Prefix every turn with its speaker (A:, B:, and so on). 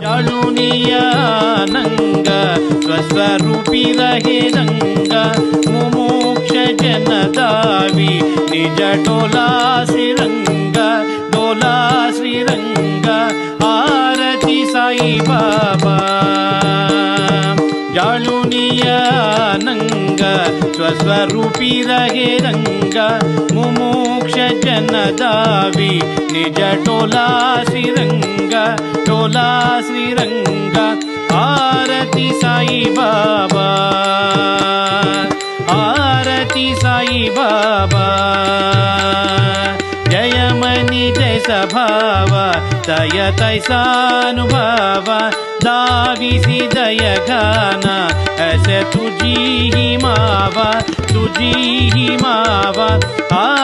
A: जाळुनिय नंग स्वस्वरूपी रहे रंग मुमुक्ष जनदावी निज डोला श्रीरंग आरती साई बाबा जाळुनिय नंग स्वस्वरूपी रहे रंग मुमुक्ष जनदावी निज डोला श्रीरंग आरती साई बाबा जय मनी जय सभाव दय तैसानुभव दाविसी दय गाना ऐसे तुझी ही मावा